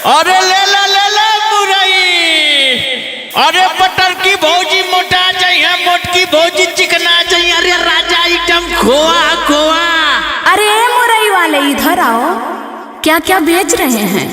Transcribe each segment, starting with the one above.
अरे ले ले मुरई। अरे बटर की भौजी मोटा चाहिए, मोटकी भौजी चिकना चाहिए। अरे राजा आइटम खोआ खोआ। अरे मुरई वाले इधर आओ, क्या क्या बेच रहे हैं?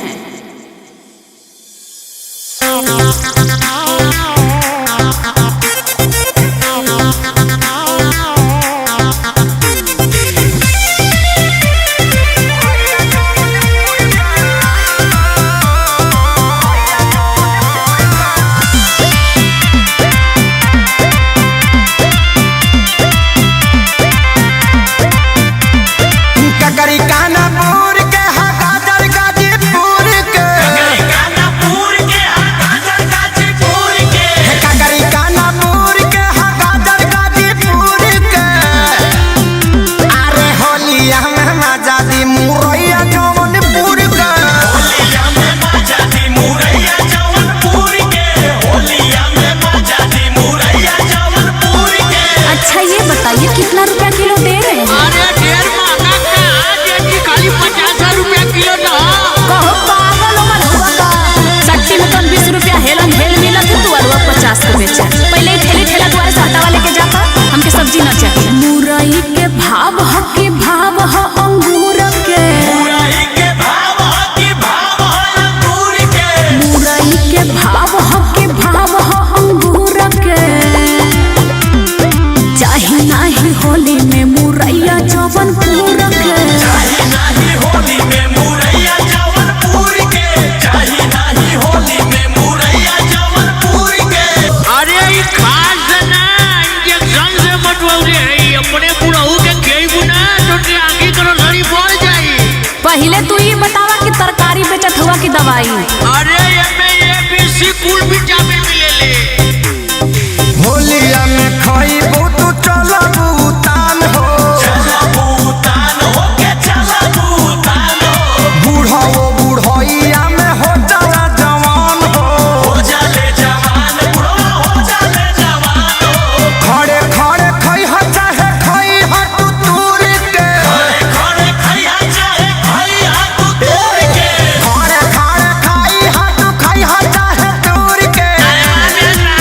कितना रुपया किलो दे रहे हैं? अरे ढेर महंगा का, खाली 50 रुपया किलो ना। कहो पागल हो मत हुआ का। सट्टी में तो 20 रुपया हेलन हेल मिला थी, तू अरवा 50 के बेचा। पहले ही थैली ठेला द्वारा से हटा वाले के जाता, हमके सब्जी ना चाहिए। मुरई के भाव ह के भाव ह अंगूर के। मुरई के भाव ह के भाव ह अंगूर के। मुरई के भाव ह के भाव ह अंगूर के। चाहे नाही होली में मुरैया जौनपुर के। चाहे नाही होली में मुरैया जौनपुर के। चाहे नाही होली में मुरैया जौनपुर के। अरे ई खास ना इंजेक्शन से मटवाउरे है, अपने बुढ़ऊ के खेइबू ना तो आगे करो लड़ी बोल जाई। पहले तू ही बतावा कि तरकारी बेचत हुआ की दवाई। अरे एमे ABC कुल विटामिन मिलेले। होलिया में खाइबो तो चलबू तान हो। चलबू तान हो के चलबू तान हो। बूढ़ो बूढ़ोइया में हो जाला जवान हो। हो जाले जवान बुढ़वा, हो जाले जवान हो। खड़े खड़े खइहा चाहे खइहा तू दूर के। खड़े खइहा चाहे खइहा तू दूर के। खड़े खड़े खइहा तू खइहा चाहे दूर के। अरे ना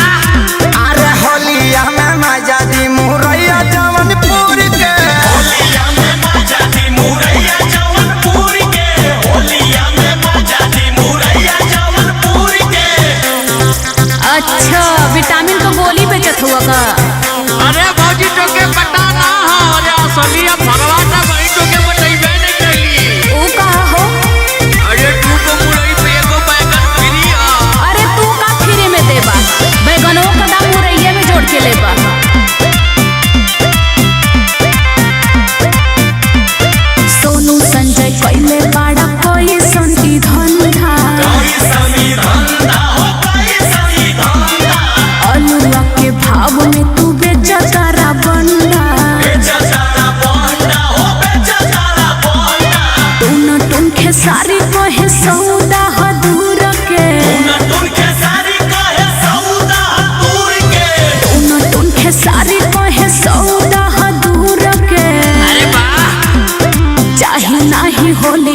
अरे होलिया में मजा दी मुरैया जौनपुर के। होलिया में मजा दी मुरैया जौनपुर के। होलिया में मजा दी मुरैया जौनपुर के। अच्छा विटामिन तो गोली बेचत हुआ का। अरे भौजी तो के पता ना हो, अरे असलिया भगवान भाई तो के बताइबे नहीं कइली। ऊ कहा हो? अरे तू को मुरई पे एगो बैगन फ्री आ। अरे तू का फ्री में देबा? बैगनों का दाम मुरैये में जोड़ के लेबा। सोनू संजय कइले बाड़ा कोई संती धंधा। कोई समी धंधा हो, कोई समी धंधा। अलुआ के भाव में तू बेचा तारा बंडा। बेचारा बोंडा हो, बेचारा बोंडा। टून टून खेसारी कहे सौदा ह दूर के। टून के सारी कहे सौदा दूर के। टून टून खेसारी कहे सौदा ह दूर के। अरे वाह चाहे नाही होली